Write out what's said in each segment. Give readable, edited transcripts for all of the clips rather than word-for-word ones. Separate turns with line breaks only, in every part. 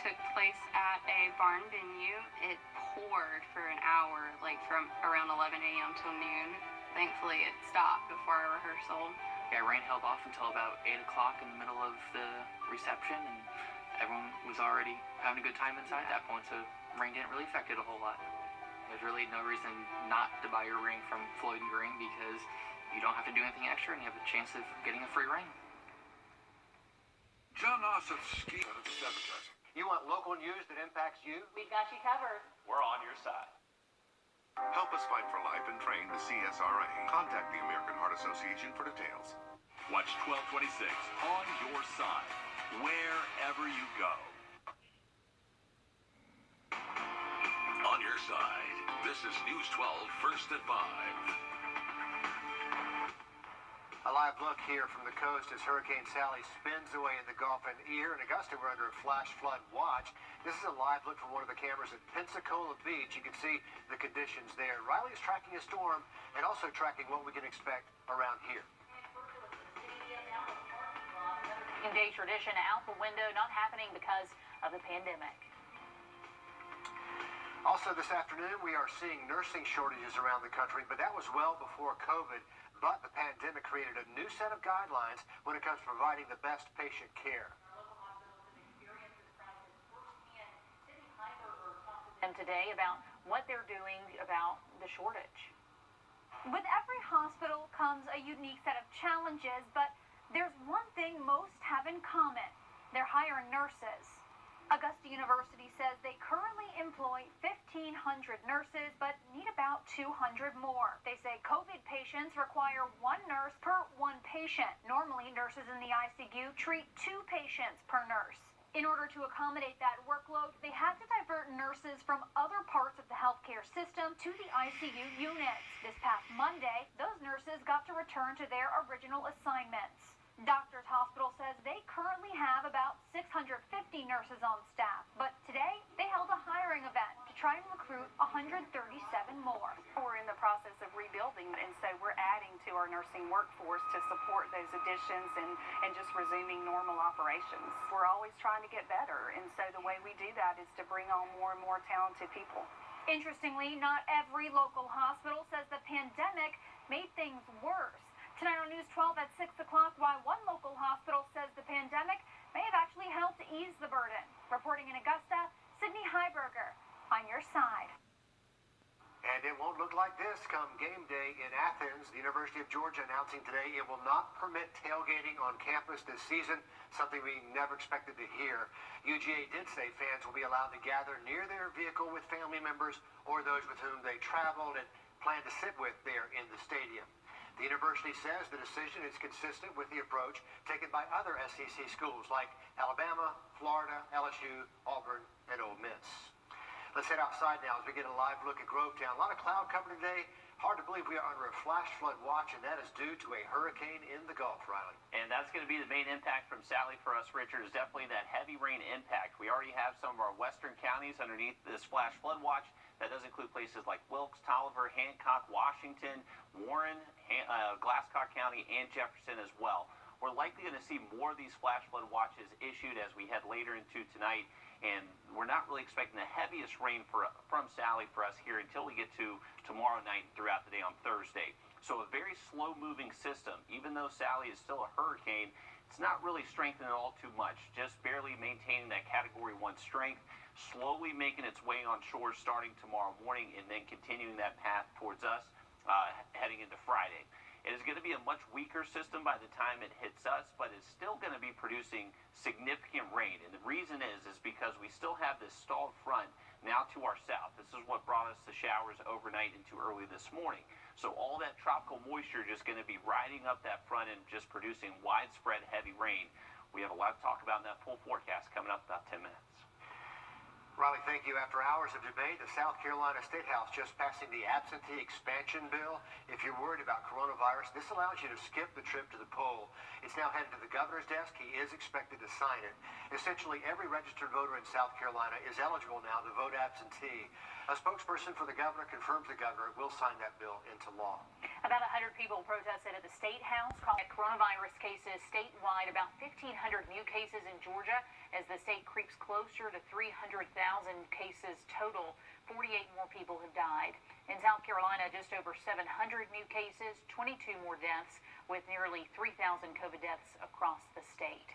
took place at a barn venue. It poured for an hour, like from around 11 a.m. till noon. Thankfully, it stopped before our rehearsal.
Yeah, rain held off until about 8 o'clock in the middle of the reception, and everyone was already having a good time inside at that point, so rain didn't really affect it a whole lot. There's really no reason not to buy your ring from Floyd & Green because you don't have to do anything extra and you have a chance of getting a free ring.
John Ossoff ski out of sabotaging.
You want local news that impacts you?
We've got you covered.
We're on your side.
Help us fight for life and train the CSRA. Contact the American Heart Association for details.
Watch 1226 on your side, wherever you go. On your side, this is News 12 First at 5.
A live look here from the coast as Hurricane Sally spins away in the Gulf, and here in Augusta we're under a flash flood watch. This is a live look from one of the cameras at Pensacola Beach. You can see the conditions there. Riley is tracking a storm and also tracking what we can expect around here.
Day tradition out the window, not happening because of the pandemic.
Also this afternoon we are seeing nursing shortages around the country, but that was well before COVID. But the pandemic created a new set of guidelines when it comes to providing the best patient care.
And today about what they're doing about the shortage.
With every hospital comes a unique set of challenges, but there's one thing most have in common. They're hiring nurses. Augusta University says they currently employ 1,500 nurses, but need about 200 more. They say COVID patients require one nurse per one patient. Normally, nurses in the ICU treat 2 patients per nurse. In order to accommodate that workload, they had to divert nurses from other parts of the healthcare system to the ICU units. This past Monday, those nurses got to return to their original assignments. Doctors Hospital says they currently have about 650 nurses on staff, but today they held a hiring event to try and recruit 137 more.
We're in the process of rebuilding, and so we're adding to our nursing workforce to support those additions and just resuming normal operations. We're always trying to get better, and so the way we do that is to bring on more and more talented people.
Interestingly, not every local hospital says the pandemic made things worse. Tonight on News 12 at 6 o'clock, why one local hospital says the pandemic may have actually helped ease the burden. Reporting in Augusta, Sydney Heiberger, on your side.
And it won't look like this come game day in Athens. The University of Georgia announcing today it will not permit tailgating on campus this season, something we never expected to hear. UGA did say fans will be allowed to gather near their vehicle with family members or those with whom they traveled and plan to sit with there in the stadium. The university says the decision is consistent with the approach taken by other SEC schools like Alabama, Florida, LSU, Auburn, and Ole Miss. Let's head outside now as we get a live look at Grovetown. A lot of cloud cover today. Hard to believe we are under a flash flood watch, and that is due to a hurricane in the Gulf, Riley.
And that's going to be the main impact from Sally for us, Richard, is definitely that heavy rain impact. We already have some of our western counties underneath this flash flood watch. That does include places like Wilkes, Tolliver, Hancock, Washington, Warren, Glasscock County, and Jefferson as well. We're likely going to see more of these flash flood watches issued as we head later into tonight, and we're not really expecting the heaviest rain from Sally for us here until we get to tomorrow night and throughout the day on Thursday. So a very slow-moving system. Even though Sally is still a hurricane, it's not really strengthening all too much, just barely maintaining that Category 1 strength, slowly making its way on shore starting tomorrow morning and then continuing that path towards us heading into Friday. It is going to be a much weaker system by the time it hits us, but it's still going to be producing significant rain. And the reason is because we still have this stalled front now to our south. This is what brought us the showers overnight into early this morning. So all that tropical moisture just going to be riding up that front and just producing widespread heavy rain. We have a lot to talk about in that full forecast coming up in about 10 minutes.
Riley, thank you. After hours of debate, the South Carolina State House just passing the absentee expansion bill. If you're worried about coronavirus, this allows you to skip the trip to the poll. It's now headed to the governor's desk. He is expected to sign it. Essentially, every registered voter in South Carolina is eligible now to vote absentee. A spokesperson for the governor confirms the governor will sign that bill into law.
About 100 people protested at the State House calling coronavirus cases statewide. About 1,500 new cases in Georgia as the state creeps closer to 300,000 cases total. 48 more people have died. In South Carolina, just over 700 new cases, 22 more deaths, with nearly 3,000 COVID deaths across the state.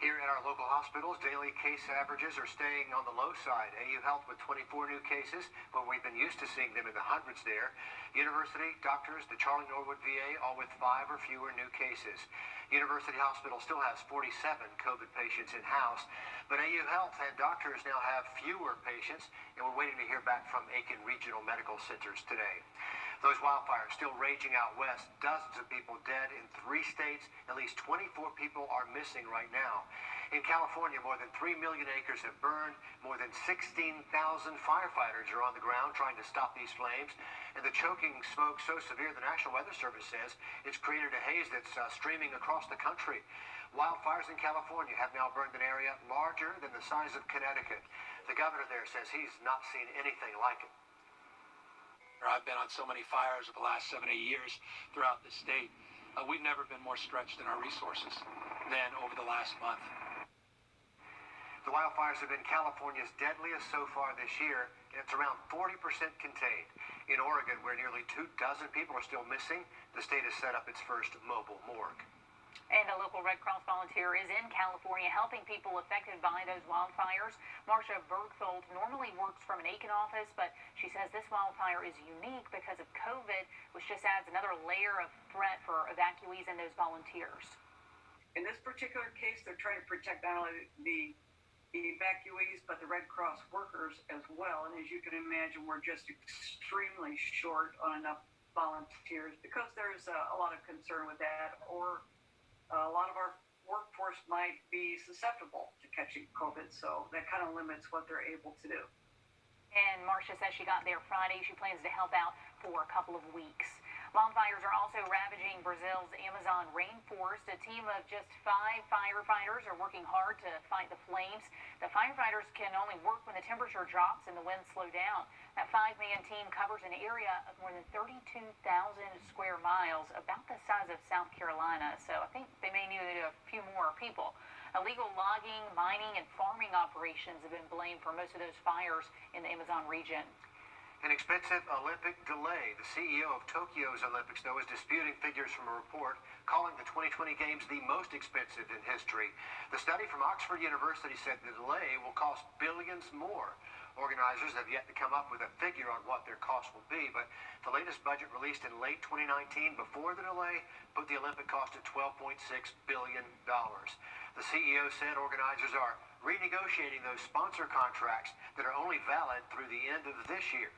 Here at our local hospitals, daily case averages are staying on the low side. AU Health with 24 new cases, but we've been used to seeing them in the hundreds there. University, doctors, the Charlie Norwood VA, all with 5 or fewer new cases. University Hospital still has 47 COVID patients in-house, but AU Health and doctors now have fewer patients, and we're waiting to hear back from Aiken Regional Medical Centers today. Those wildfires still raging out west. Dozens of people dead in 3 states. At least 24 people are missing right now. In California, more than 3 million acres have burned. More than 16,000 firefighters are on the ground trying to stop these flames. And the choking smoke so severe, the National Weather Service says it's created a haze that's streaming across the country. Wildfires in California have now burned an area larger than the size of Connecticut. The governor there says he's not seen anything like it.
I've been on so many fires over the last 7-8 years throughout the state. We've never been more stretched in our resources than over the last month.
The wildfires have been California's deadliest so far this year, and it's around 40% contained. In Oregon, where nearly 24 people are still missing, the state has set up its first mobile morgue.
And a local Red Cross volunteer is in California helping people affected by those wildfires. Marcia Bergthold normally works from an Aiken office, but she says this wildfire is unique because of COVID, which just adds another layer of threat for evacuees and those volunteers.
In this particular case, they're trying to protect not only the evacuees, but the Red Cross workers as well. And as you can imagine, we're just extremely short on enough volunteers because there's a lot of concern with that, or a lot of our workforce might be susceptible to catching COVID, so that kind of limits what they're able to do.
And Marcia says she got there Friday. She plans to help out for a couple of weeks. Wildfires are also ravaging Brazil's Amazon rainforest. A team of just 5 firefighters are working hard to fight the flames. The firefighters can only work when the temperature drops and the winds slow down. That 5-man team covers an area of more than 32,000 square miles, about the size of South Carolina. So I think they may need a few more people. Illegal logging, mining, and farming operations have been blamed for most of those fires in the Amazon region.
An expensive Olympic delay. The CEO of Tokyo's Olympics, though, is disputing figures from a report calling the 2020 Games the most expensive in history. The study from Oxford University said the delay will cost billions more. Organizers have yet to come up with a figure on what their cost will be, but the latest budget released in late 2019 before the delay put the Olympic cost at $12.6 billion. The CEO said organizers are renegotiating those sponsor contracts that are only valid through the end of this year.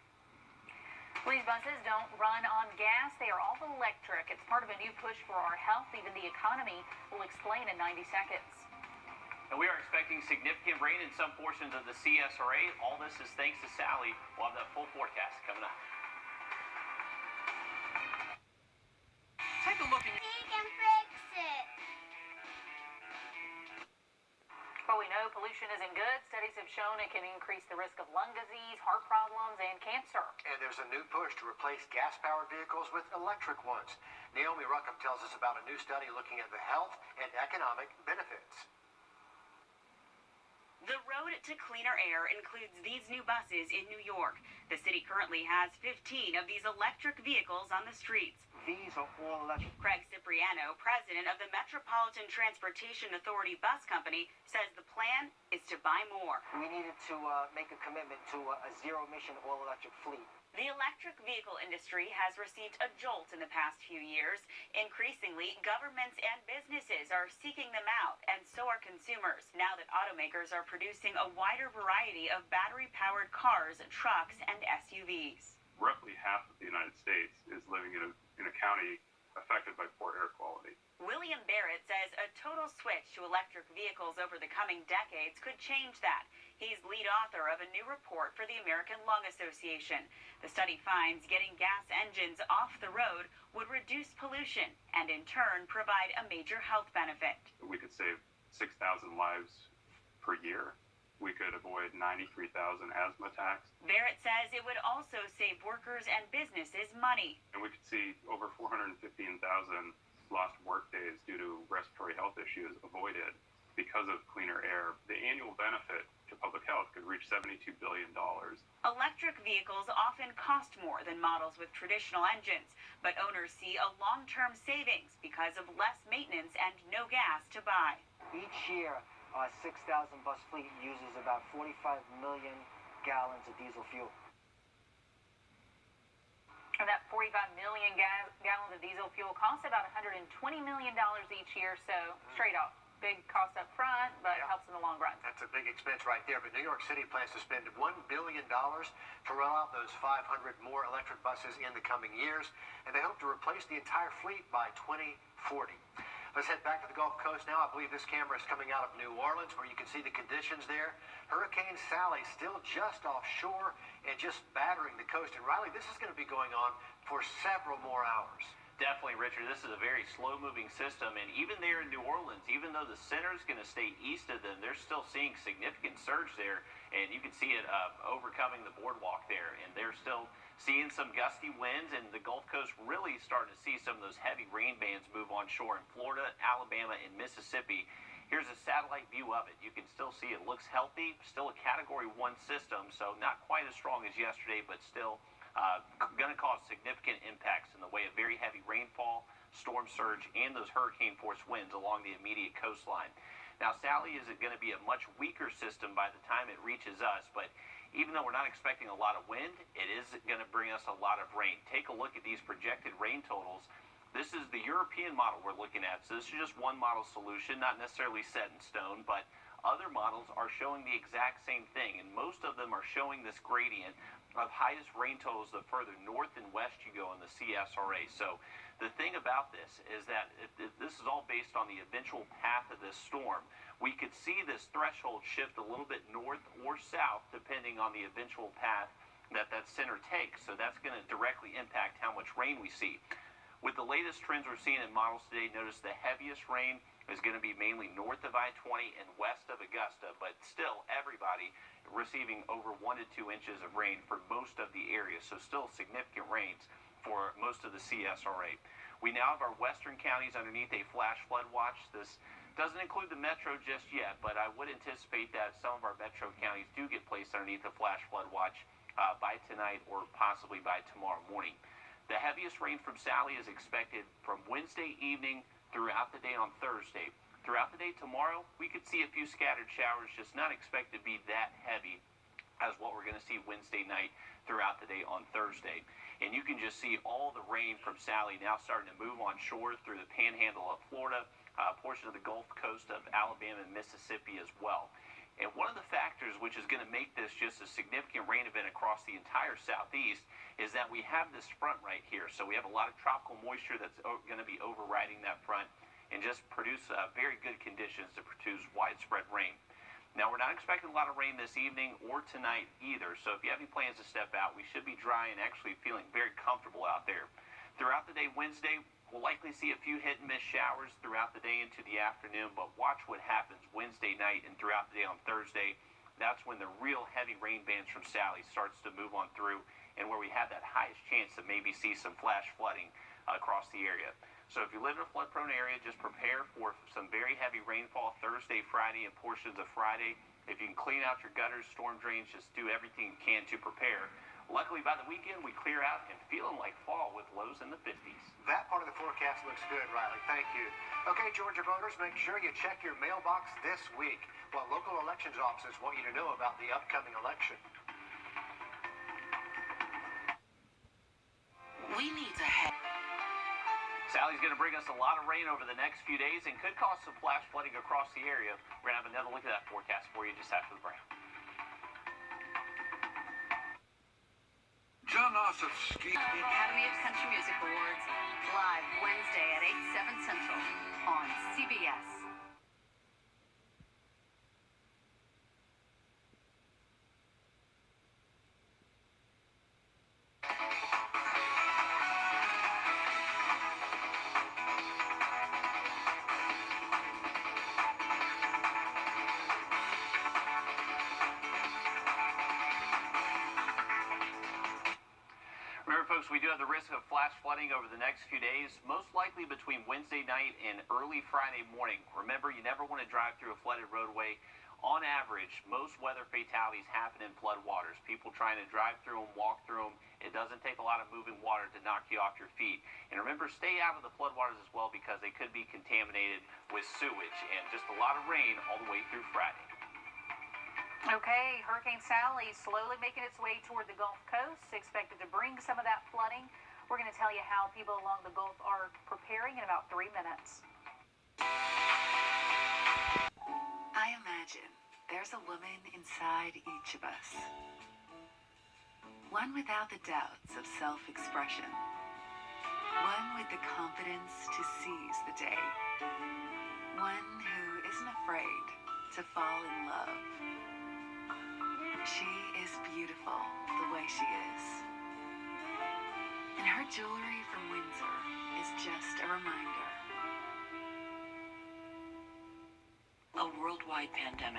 These buses don't run on gas. They are all electric. It's part of a new push for our health, even the economy. We'll explain in 90 seconds.
And we are expecting significant rain in some portions of the CSRA. All this is thanks to Sally. We'll have that full forecast coming up.
Take a look at
He can fix it.
Well, we know pollution isn't good. Studies have shown it can increase the risk of lung disease, heart problems, and cancer.
And there's a new push to replace gas-powered vehicles with electric ones. Naomi Ruckham tells us about a new study looking at the health and economic benefits.
The road to cleaner air includes these new buses in New York. The city currently has 15 of these electric vehicles on the streets.
These are all electric.
Craig Cipriano, president of the Metropolitan Transportation Authority Bus Company, says the plan is to buy more.
We needed to make a commitment to a zero-emission all-electric fleet.
The electric vehicle industry has received a jolt in the past few years. Increasingly, governments and businesses are seeking them out, and so are consumers, now that automakers are producing a wider variety of battery-powered cars, trucks, and SUVs.
Roughly half of the United States is living in a county affected by poor air quality.
William Barrett says a total switch to electric vehicles over the coming decades could change that. He's lead author of a new report for the American Lung Association. The study finds getting gas engines off the road would reduce pollution and in turn provide a major health benefit.
We could save 6,000 lives per year we could avoid 93,000 asthma attacks.
Barrett says it would also save workers and businesses money.
And we could see over 415,000 lost work days due to respiratory health issues avoided because of cleaner air. The annual benefit to public health could reach $72 billion.
Electric vehicles often cost more than models with traditional engines, but owners see a long-term savings because of less maintenance and no gas to buy.
Each year, our 6,000 bus fleet uses about 45 million gallons of diesel fuel.
And that 45 million gallons of diesel fuel costs about $120 million each year, so straight off. Big cost up front, but it helps in the long run.
That's a big expense right there. But New York City plans to spend $1 billion to roll out those 500 more electric buses in the coming years, and they hope to replace the entire fleet by 2040. Let's head back to the Gulf Coast now. I believe this camera is coming out of New Orleans, where you can see the conditions there. Hurricane Sally still just offshore and just battering the coast. And Riley, this is going to be going on for several more hours.
Definitely, Richard. This is a very slow-moving system, and even there in New Orleans, even though the center is going to stay east of them, they're still seeing significant surge there, and you can see it overcoming the boardwalk there, and they're still seeing some gusty winds, and the Gulf Coast really starting to see some of those heavy rain bands move on shore in Florida, Alabama, and Mississippi. Here's a satellite view of it. You can still see it looks healthy, still a Category 1 system, so not quite as strong as yesterday, but still going to cause significant impacts in the way of very heavy rainfall, storm surge, and those hurricane force winds along the immediate coastline. Now, Sally is going to be a much weaker system by the time it reaches us, but even though we're not expecting a lot of wind, it is going to bring us a lot of rain. Take a look at these projected rain totals. This is the European model we're looking at, so this is just one model solution, not necessarily set in stone, but other models are showing the exact same thing, and most of them are showing this gradient of highest rain totals the further north and west you go in the CSRA. So the thing about this is that this is all based on the eventual path of this storm. We could see this threshold shift a little bit north or south depending on the eventual path that center takes. So that's going to directly impact how much rain we see. With the latest trends we're seeing in models today, notice the heaviest rain is going to be mainly north of I-20 and west of Augusta, but still everybody receiving over 1 to 2 inches of rain for most of the area, so still significant rains for most of the CSRA. We now have our western counties underneath a flash flood watch. This doesn't include the metro just yet, but I would anticipate that some of our metro counties do get placed underneath a flash flood watch by tonight or possibly by tomorrow morning. The heaviest rain from Sally is expected from Wednesday evening throughout the day on Thursday. Throughout the day tomorrow, we could see a few scattered showers, just not expected to be that heavy as what we're going to see Wednesday night throughout the day on Thursday. And you can just see all the rain from Sally now starting to move on shore through the panhandle of Florida, a portion of the Gulf Coast of Alabama and Mississippi as well. And one of the factors which is going to make this just a significant rain event across the entire southeast is that we have this front right here. So we have a lot of tropical moisture that's going to be overriding that front and just produce very good conditions to produce widespread rain. Now, we're not expecting a lot of rain this evening or tonight either, so if you have any plans to step out, we should be dry and actually feeling very comfortable out there. Throughout the day Wednesday, we'll likely see a few hit-and-miss showers throughout the day into the afternoon, but watch what happens Wednesday night and throughout the day on Thursday. That's when the real heavy rain bands from Sally starts to move on through and where we have that highest chance to maybe see some flash flooding across the area. So if you live in a flood-prone area, just prepare for some very heavy rainfall Thursday, Friday, and portions of Friday. If you can clean out your gutters, storm drains, just do everything you can to prepare. Luckily, by the weekend, we clear out and feeling like fall with lows in the 50s.
That part of the forecast looks good, Riley. Thank you. Okay, Georgia voters, make sure you check your mailbox this week. What local elections offices want you to know about the upcoming election.
We need to have...
Sally's going to bring us a lot of rain over the next few days and could cause some flash flooding across the area. We're going to have another look at that forecast for you just after the break.
John Ossowski.
The Academy of Country Music Awards, live Wednesday at 8, 7 Central on CBS.
we do have the risk of flash flooding over the next few days, most likely between Wednesday night and early Friday morning. Remember, you never want to drive through a flooded roadway. On average, most weather fatalities happen in floodwaters. People trying to drive through them, walk through them. It doesn't take a lot of moving water to knock you off your feet. And remember, stay out of the floodwaters as well because they could be contaminated with sewage and just a lot of rain all the way through Friday.
Okay, Hurricane Sally slowly making its way toward the Gulf Coast, expected to bring some of that flooding. We're going to tell you how people along the Gulf are preparing in about 3 minutes.
I imagine there's a woman inside each of us. One without the doubts of self-expression. One with the confidence to seize the day. One who isn't afraid to fall in love. She is beautiful the way she is. And her jewelry from Windsor is just a reminder.
A worldwide pandemic